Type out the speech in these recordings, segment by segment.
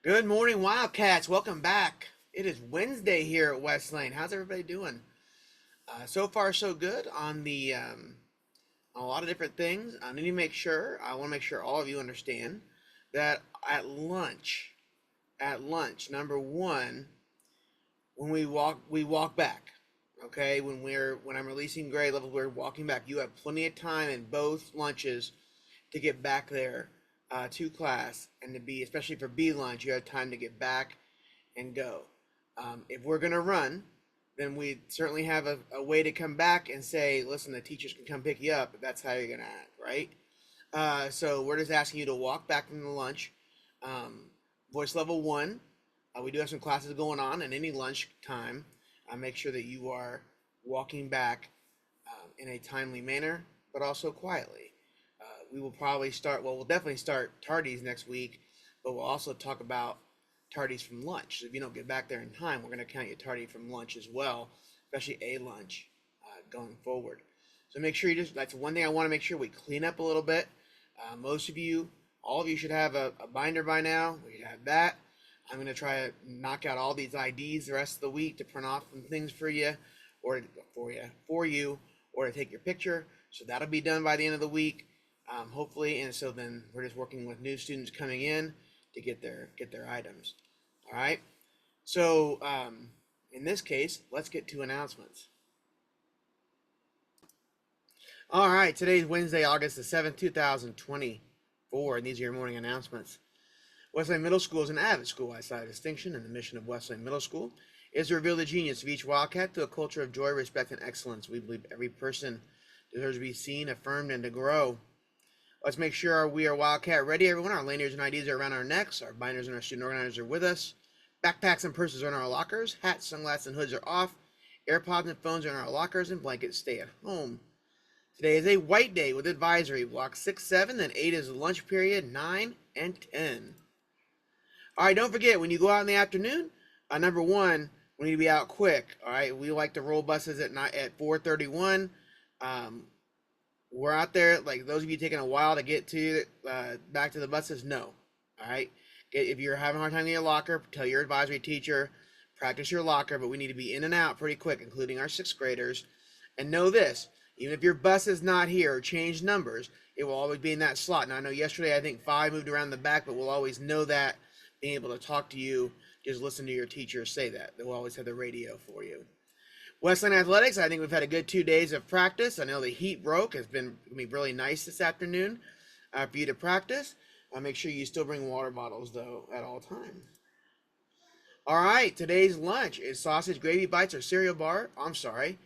Good morning, Wildcats. Welcome back. It is Wednesday here at West Lane. How's everybody doing? So far, so good on on a lot of different things. I want to make sure all of you understand that at lunch, number one, when we walk back. Okay, when I'm releasing grade level, we're walking back. You have plenty of time in both lunches to get back there to class and to be, especially for B lunch, you have time to get back and go. If we're going to run, then we certainly have a way to come back and say, listen, the teachers can come pick you up. If that's how you're going to act, right? So we're just asking you to walk back from the lunch. Um, Voice level one, we do have some classes going on, and any lunch time, make sure that you are walking back in a timely manner, but also quietly. We will probably start, well, we'll definitely start tardies next week, but we'll also talk about tardies from lunch. So if you don't get back there in time, we're going to count you tardy from lunch as well, especially a lunch going forward. So make sure that's one thing I want to make sure we clean up a little bit. Most of you, all of you should have a binder by now. We should have that. I'm going to try to knock out all these IDs the rest of the week to print off some things for you, or for you, or to take your picture. So that'll be done by the end of the week, hopefully. And so then we're just working with new students coming in to get their items. All right. So in this case, let's get to announcements. All right. Today's Wednesday, August the 7th, 2024, and these are your morning announcements. Wesleyan Middle School is an avid school outside of distinction, and the mission of Wesleyan Middle School is to reveal the genius of each Wildcat through a culture of joy, respect, and excellence. We believe every person deserves to be seen, affirmed, and to grow. Let's make sure we are Wildcat ready, everyone. Our lanyards and IDs are around our necks. Our binders and our student organizers are with us. Backpacks and purses are in our lockers. Hats, sunglasses, and hoods are off. AirPods and phones are in our lockers, and blankets stay at home. Today is a white day with advisory. Block 6, 7, then 8 is the lunch period, 9, and 10. All right, don't forget, when you go out in the afternoon, number one, we need to be out quick. All right, we like to roll buses at 4:31. We're out there, like those of you taking a while to get to back to the buses, no. All right, if you're having a hard time in your locker, tell your advisory teacher, practice your locker, but we need to be in and out pretty quick, including our sixth graders. And know this, even if your bus is not here or changed numbers, it will always be in that slot. Now, I know yesterday I think 5 moved around the back, but we'll always know that. Being able to talk to you, just listen to your teacher say that. They'll always have the radio for you. Wesleyan Athletics, I think we've had a good 2 days of practice. I know the heat broke. It's been going to be really nice this afternoon for you to practice. Make sure you still bring water bottles, though, at all times. All right, today's lunch is sausage gravy bites or cereal bar. I'm sorry.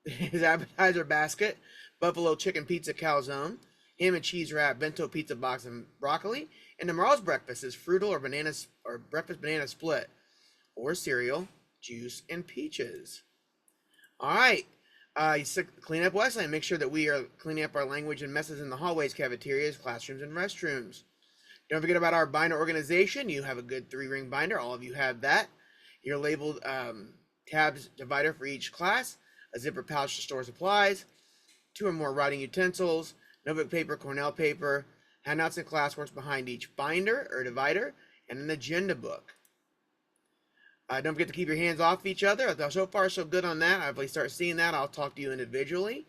His appetizer basket, buffalo chicken pizza calzone, ham and cheese wrap, bento pizza box, and broccoli. And tomorrow's breakfast is frugal or breakfast banana split, or cereal, juice, and peaches. All right. Clean up Wesleyan. Make sure that we are cleaning up our language and messes in the hallways, cafeterias, classrooms, and restrooms. Don't forget about our binder organization. You have a good 3-ring binder. All of you have that. Your labeled tabs divider for each class, a zipper pouch to store supplies, 2 or more writing utensils, notebook paper, Cornell paper, handouts and classworks behind each binder or divider, and an agenda book. Don't forget to keep your hands off each other. So far, so good on that. If we start seeing that, I'll talk to you individually.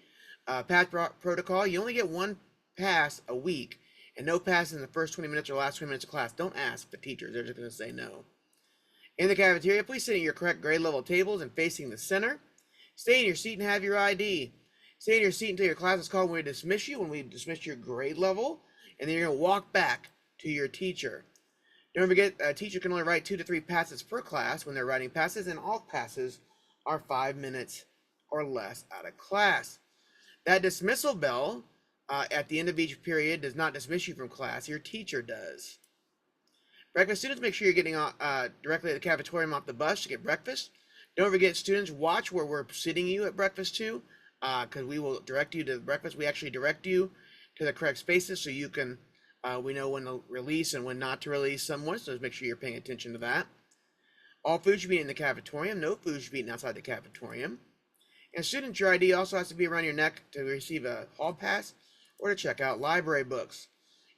Pass protocol, you only get 1 pass a week, and no pass in the first 20 minutes or last 20 minutes of class. Don't ask the teachers. They're just going to say no. In the cafeteria, please sit at your correct grade level tables and facing the center. Stay in your seat and have your ID. Stay in your seat until your class is called when we dismiss you, when we dismiss your grade level, and then you're going to walk back to your teacher. Don't forget, a teacher can only write 2 to 3 passes per class when they're writing passes, and all passes are 5 minutes or less out of class. That dismissal bell at the end of each period does not dismiss you from class. Your teacher does. Breakfast students, make sure you're getting directly at the cafeteria off the bus to get breakfast. Don't forget, students, watch where we're sitting you at breakfast too, because we will direct you to breakfast. We actually direct you to the correct spaces so you can, we know when to release and when not to release someone, so just make sure you're paying attention to that. All food should be in the cafeteria. No food should be eaten outside the cafeteria. And student, your ID also has to be around your neck to receive a hall pass or to check out library books.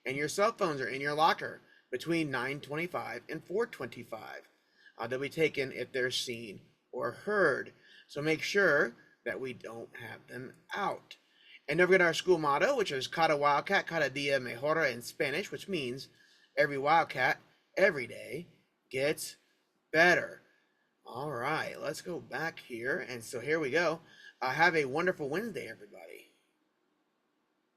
And your cell phones are in your locker. between 9:25 and 4:25. They'll be taken if they're seen or heard. So make sure that we don't have them out. And don't forget our school motto, which is Cada Wildcat, Cada Dia Mejora in Spanish, which means every Wildcat, every day, gets better. All right, let's go back here. And so here we go. Have a wonderful Wednesday, everybody.